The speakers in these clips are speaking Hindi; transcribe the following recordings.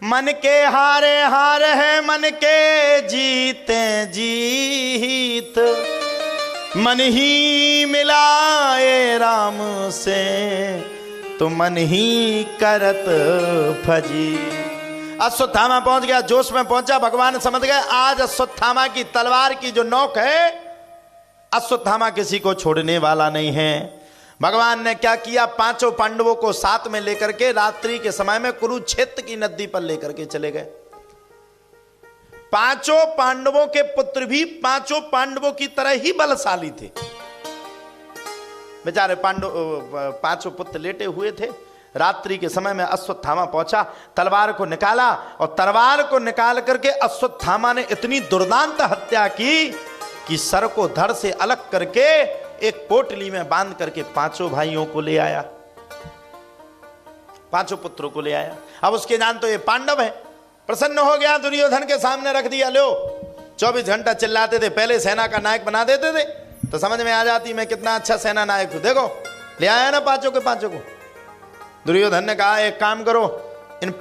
मन के हारे हार है, मन के जीते जीत, मन ही मिलाए राम से तो मन ही करत फजी। अश्वत्थामा पहुंच गया, जोश में पहुंचा, भगवान समझ गए आज अश्वत्थामा की तलवार की जो नोक है, अश्वत्थामा किसी को छोड़ने वाला नहीं है। भगवान ने क्या किया, पांचों पांडवों को साथ में लेकर के रात्रि के समय में कुरुक्षेत्र की नदी पर लेकर के चले गए। पांचों पांडवों के पुत्र भी पांचों पांडवों की तरह ही बलशाली थे। बेचारे पांचों पुत्र लेटे हुए थे। रात्रि के समय में अश्वत्थामा पहुंचा, तलवार को निकाला और तलवार को निकाल करके अश्वत्थामा ने इतनी दुर्दांत हत्या की कि सर को धड़ से अलग करके एक पोटली में बांध करके पांचों भाइयों को ले आया, पांचों पुत्रों को ले आया। अब उसके जान तो ये पांडव है। प्रसन्न हो गया, दुर्योधन के सामने रख दिया। लो 24 घंटा चिल्लाते थे, पहले सेना का नायक बना देते थे तो समझ में आ जाती मैं कितना अच्छा सेना नायक हूं। देखो ले आया ना पांचों के पांचों को। दुर्योधन ने कहा एक काम करो, इन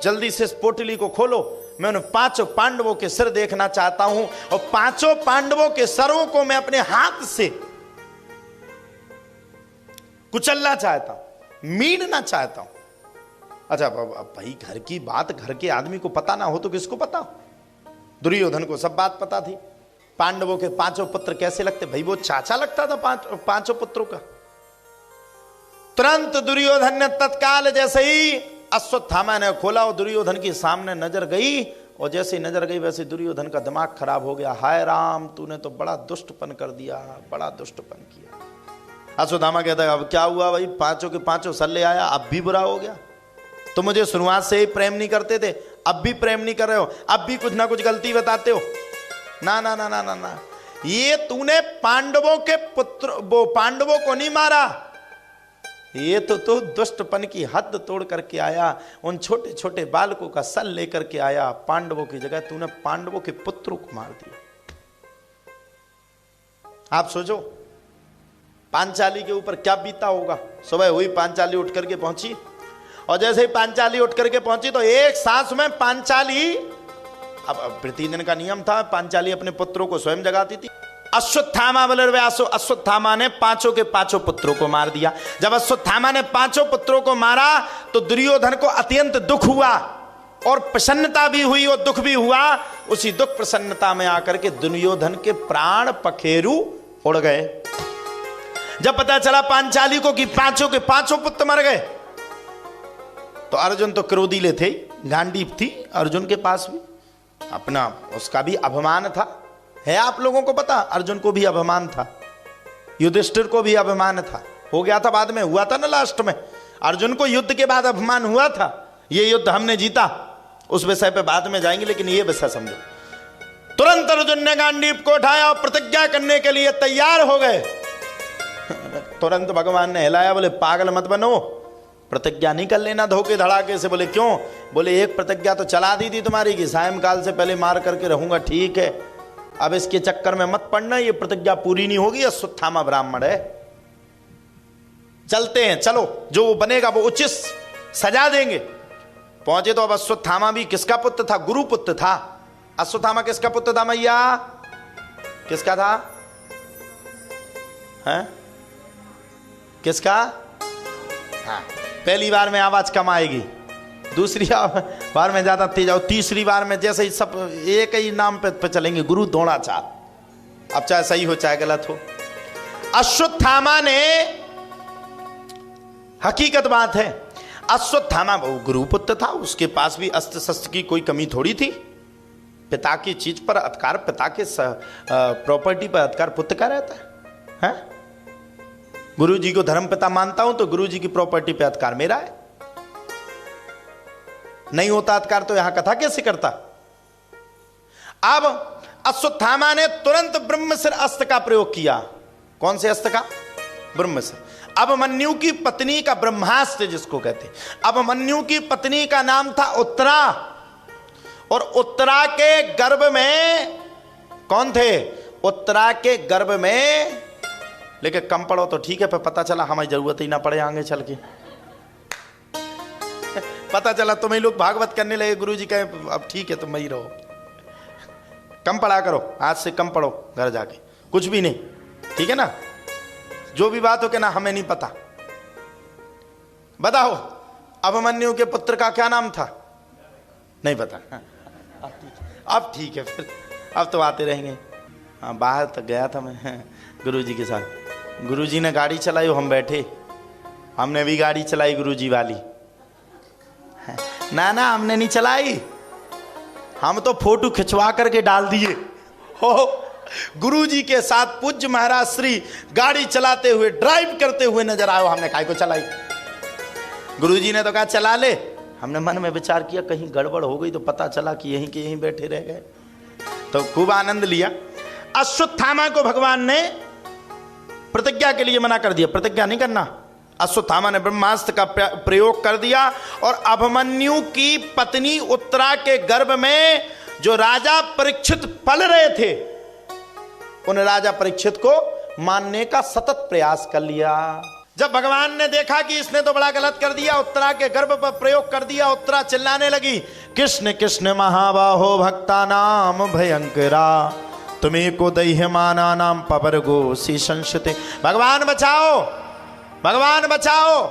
जल्दी से इस पोटली को खोलो, मैं उन पांचों पांडवों के सिर देखना चाहता हूं और पांचों पांडवों के सरों को मैं अपने हाथ से कुचलना चाहता हूं, मीड़ना चाहता हूं। अच्छा भाई घर की बात घर के आदमी को पता ना हो तो किसको पता? दुर्योधन को सब बात पता थी। पांडवों के पांचों पुत्र कैसे लगते, भाई वो चाचा लगता था पांचों पुत्रों का। तुरंत दुर्योधन ने तत्काल जैसे ही अश्वत्थामा ने खोला और दुर्योधन के सामने नजर गई, और जैसे नजर गई वैसे दुर्योधन का दिमाग खराब हो गया। हाय राम, तूने तो बड़ा दुष्टपन कर दिया, बड़ा दुष्टपन किया। अश्वत्थामा कहता है अब क्या हुआ भाई, पांचों के पांचों सल्ले आया, अब भी बुरा हो गया। तो मुझे शुरुआत से ही प्रेम नहीं करते थे, अब भी प्रेम नहीं कर रहे हो, अब भी कुछ ना कुछ गलती बताते हो। ना ना ना ना ना ना, ये तूने पांडवों के पुत्र वो पांडवों को नहीं मारा, ये तो तू दुष्टपन की हद तोड़ करके आया, उन छोटे छोटे बालकों का सल लेकर के आया। पांडवों की जगह तूने पांडवों के पुत्रों को मार दिया। आप सोचो पांचाली के ऊपर क्या बीता होगा। सुबह हुई, पांचाली उठ करके पहुंची, और जैसे ही पांचाली उठ करके पहुंची तो एक सांस में पांचाली, अब प्रतिदिन का नियम था, पांचाली अपने पुत्रों को स्वयं जगाती थी। अश्वत्थामा बलर्व्यासो, अश्वत्थामा ने पांचों के पांचों पुत्रों को मार दिया। जब अश्वत्थामा ने पांचों पुत्रों को मारा तो दुर्योधन को अत्यंत दुख हुआ और प्रसन्नता भी हुई और दुख भी हुआ। उसी दुख प्रसन्नता में आकर के दुर्योधन के प्राण पखेरु उड़ गए। जब पता चला पांचाली को कि पांचों के पांचों पुत्र मर गए तो अर्जुन तो क्रोधीले थे, गांडीव थी अर्जुन के पास भी, अपना उसका भी अभिमान था। है आप लोगों को पता, अर्जुन को भी अभिमान था, युधिष्ठिर को भी अभिमान था। हो गया था, बाद में हुआ था ना लास्ट में, अर्जुन को युद्ध के बाद अभिमान हुआ था, ये युद्ध हमने जीता। उस विषय पे बाद में जाएंगे, लेकिन ये विषय समझो। तुरंत अर्जुन ने गांडीव को उठाया और प्रतिज्ञा करने के लिए तैयार हो गए। तुरंत भगवान ने हिलाया, बोले पागल मत बनो, प्रतिज्ञा नहीं कर लेना धोखे धड़ाके से। बोले क्यों? बोले एक प्रतिज्ञा तो चला दी थी तुम्हारी कि सायंकाल से पहले मार करके रहूंगा, ठीक है, अब इसके चक्कर में मत पड़ना, ये प्रतिज्ञा पूरी नहीं होगी, अश्वत्थामा ब्राह्मण है, चलते हैं, चलो जो बनेगा वो उचित सजा देंगे। पहुंचे तो अब अश्वत्थामा भी किसका पुत्र था? गुरुपुत्र था। अश्वत्थामा किसका पुत्र था मैया? किसका था? हैं? किसका? हाँ, पहली बार में आवाज कम आएगी, दूसरी बार में ज्यादा तेज आओ, तीसरी बार में जैसे ही सब एक ही नाम पे चलेंगे, गुरु द्रोणाचार्य। अब चाहे सही हो चाहे गलत हो। अश्वत्थामा ने, हकीकत बात है, अश्वत्थामा गुरुपुत्र था, उसके पास भी अस्त्र शस्त्र की कोई कमी थोड़ी थी। पिता की चीज पर अधिकार, पिता के प्रॉपर्टी पर अधिकार पुत्र का रहता है? गुरु जी को धर्म पिता मानता हूं तो गुरु जी की प्रॉपर्टी पे अधिकार मेरा है। नहीं होता अधिकार तो यहां कथा कैसे करता। अब अश्वत्थामा ने तुरंत ब्रह्मशिर अस्त्र का प्रयोग किया। कौन से अस्त्र का? ब्रह्मशिर। अभिमन्यु की पत्नी का ब्रह्मास्त्र जिसको कहते, अभिमन्यु की पत्नी का नाम था उत्तरा, और उत्तरा के गर्भ में कौन थे? उत्तरा के गर्भ में, लेकिन कम पढ़ो तो ठीक है, पर पता चला हमारी जरूरत ही ना पड़े आगे चल के। पता चला तुम्हें लोग भागवत करने लगे, गुरुजी कहे अब ठीक है तुम वही रहो, कम पढ़ा करो, आज से कम पढ़ो घर जाके, कुछ भी नहीं, ठीक है ना, जो भी बात हो के ना हमें नहीं पता। बताओ अभिमन्यु के पुत्र का क्या नाम था? नहीं पता। अब ठीक है फिर, अब तो आते रहेंगे। हाँ बाहर तक गया था मैं गुरुजी के साथ, गुरुजी ने गाड़ी चलाई, हम बैठे, हमने भी गाड़ी चलाई गुरुजी वाली। ना ना हमने नहीं चलाई, हम तो फोटो खिंचवा करके डाल दिए। हो गुरुजी के साथ पूज्य महाराज श्री गाड़ी चलाते हुए, ड्राइव करते हुए नजर आयो, हमने काय को चलाई। गुरुजी ने तो कहा चला ले, हमने मन में विचार किया कहीं गड़बड़ हो गई तो पता चला कि यहीं के यहीं बैठे रह गए, तो खूब आनंद लिया। अश्वत्थामा को भगवान ने प्रतिज्ञा के लिए मना कर दिया, प्रतिज्ञा नहीं करना। अश्वत्थामा ने ब्रह्मास्त्र का प्रयोग कर दिया और अभिमन्यु की पत्नी उत्तरा के गर्भ में जो राजा परीक्षित पल रहे थे, उन राजा परीक्षित को मानने का सतत प्रयास कर लिया। जब भगवान ने देखा कि इसने तो बड़ा गलत कर दिया, उत्तरा के गर्भ पर प्रयोग कर दिया, उत्तरा चिल्लाने लगी, कृष्ण कृष्ण महाबाहो भक्ता नाम भयंकरा, तुम्हें को दह्यमाना नाम पवरगो सी संशते। भगवान बचाओ, भगवान बचाओ।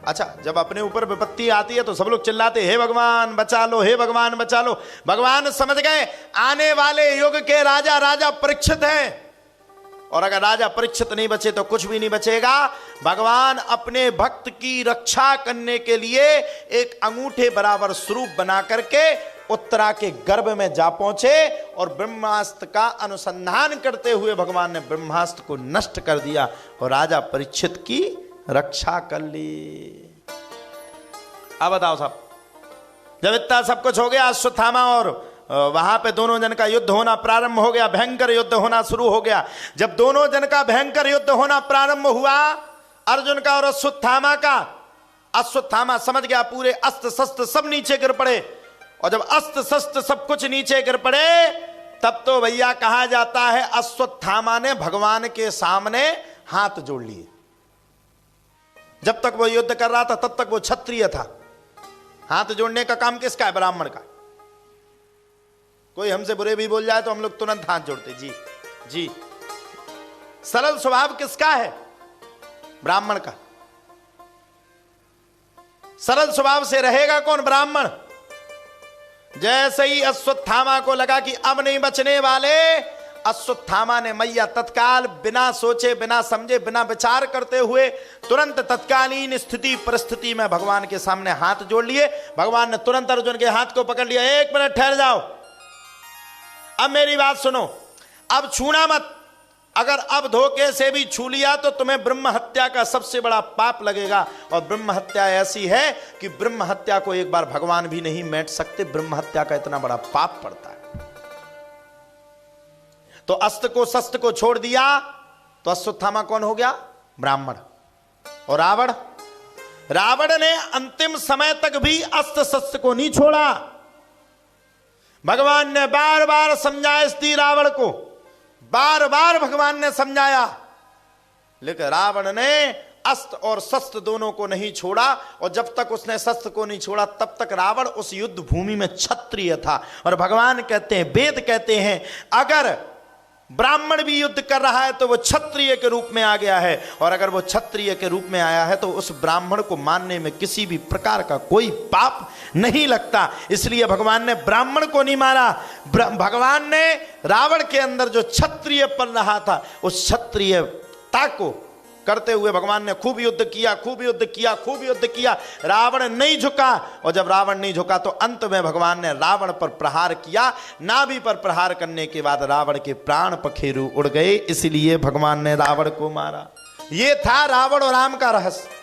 अच्छा, जब अपने ऊपर विपत्ति आती है तो सब लोग चिल्लाते हे भगवान बचा लो, हे भगवान बचा लो। भगवान समझ गए आने वाले युग के राजा राजा परीक्षित हैं, और अगर राजा परीक्षित नहीं बचे तो कुछ भी नहीं बचेगा। भगवान अपने भक्त की रक्षा करने के लिए एक अंगूठे बराबर स्वरूप बना करके उत्तरा के गर्भ में जा पहुंचे और ब्रह्मास्त्र का अनुसंधान करते हुए भगवान ने ब्रह्मास्त्र को नष्ट कर दिया और राजा परीक्षित की रक्षा कर ली। अब बताओ साहब, जब इतना सब कुछ हो गया, अश्वत्थामा और वहां पे दोनों जन का युद्ध होना प्रारंभ हो गया, भयंकर युद्ध होना शुरू हो गया। जब दोनों जन का भयंकर युद्ध होना प्रारंभ हुआ, अर्जुन का और अश्वत्थामा का, अश्वत्थामा समझ गया पूरे अस्त्र शस्त्र सब नीचे गिर पड़े, और जब अस्त्र शस्त्र सब कुछ नीचे गिर पड़े तब तो भैया कहा जाता है अश्वत्थामा ने भगवान के सामने हाथ जोड़ लिए। जब तक वो युद्ध कर रहा था तब तक वो क्षत्रिय था। हाथ जोड़ने का काम किसका है? ब्राह्मण का। कोई हमसे बुरे भी बोल जाए तो हम लोग तुरंत हाथ जोड़ते, जी जी। सरल स्वभाव किसका है? ब्राह्मण का। सरल स्वभाव से रहेगा कौन? ब्राह्मण। जैसे ही अश्वत्थामा को लगा कि अब नहीं बचने वाले, अश्वत्थामा ने मैया तत्काल बिना सोचे बिना समझे बिना विचार करते हुए तुरंत तत्कालीन स्थिति परिस्थिति में भगवान के सामने हाथ जोड़ लिए। भगवान ने तुरंत अर्जुन के हाथ को पकड़ लिया, एक मिनट ठहर जाओ, अब मेरी बात सुनो, अब छूना मत। अगर अब धोखे से भी छू लिया तो तुम्हें ब्रह्म हत्या का सबसे बड़ा पाप लगेगा, और ब्रह्म हत्या ऐसी है कि ब्रह्म हत्या को एक बार भगवान भी नहीं मेट सकते। ब्रह्म हत्या का इतना बड़ा पाप पड़ता है। तो अस्त्र को शस्त्र को छोड़ दिया तो अश्वत्थामा कौन हो गया? ब्राह्मण। और रावण, रावण ने अंतिम समय तक भी अस्त्र शस्त्र को नहीं छोड़ा। भगवान ने बार बार समझाया स्त्री रावण को, बार बार भगवान ने समझाया, लेकिन रावण ने अस्त्र और शस्त्र दोनों को नहीं छोड़ा। और जब तक उसने शस्त्र को नहीं छोड़ा तब तक रावण उस युद्ध भूमि में क्षत्रिय था। और भगवान कहते हैं, वेद कहते हैं, अगर ब्राह्मण भी युद्ध कर रहा है तो वो क्षत्रिय के रूप में आ गया है, और अगर वो क्षत्रिय के रूप में आया है तो उस ब्राह्मण को मानने में किसी भी प्रकार का कोई पाप नहीं लगता। इसलिए भगवान ने ब्राह्मण को नहीं मारा। भगवान ने रावण के अंदर जो क्षत्रिय पल रहा था उस क्षत्रियता को करते हुए भगवान ने खूब युद्ध किया, खूब युद्ध किया, खूब युद्ध किया। रावण नहीं झुका, और जब रावण नहीं झुका तो अंत में भगवान ने रावण पर प्रहार किया। नाभि पर प्रहार करने के बाद रावण के प्राण पखेरु उड़ गए, इसलिए भगवान ने रावण को मारा। ये था रावण और राम का रहस्य।